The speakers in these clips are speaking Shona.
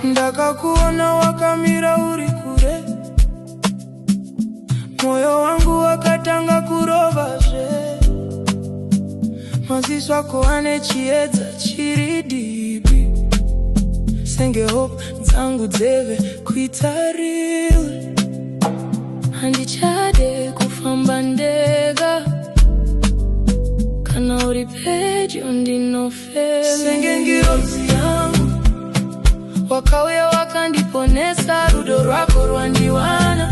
Ndakakuona wakamira uri kure, moyo wangu wakatanga kurovazve. Maziso ako ane chiedza chiri dipi, senge hope dzangu dzeve kuita real. Handichade kufamba ndega, kana uri pedyo ndinofela. Senge ngirozi yangu, wakauya wakandiponesa, rudo rwako rwandiwana,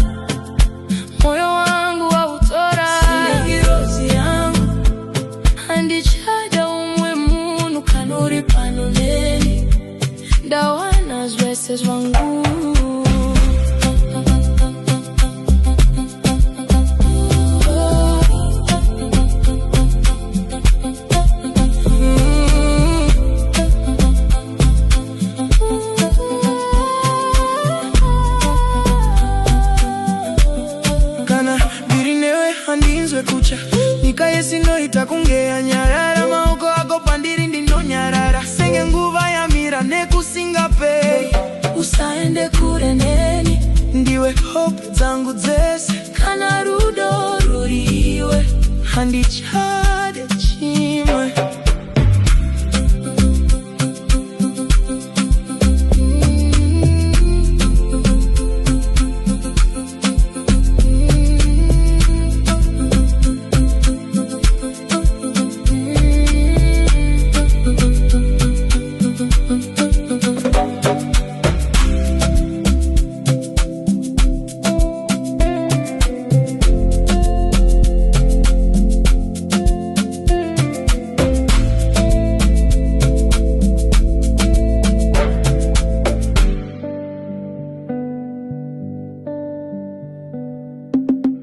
moyo wangu wautora. Senge ngirozi yangu, handichada umwe munhu kana uri pano neni, ndawana zvese zvangu. Nyika yesinoita kunge yanyarara, maoko ako pandiri ndinonyarara. Senge nguva yamira nekusingapei, usaende kure neni, ndiwe hope dzangu dzese, kana rudo ruriwe.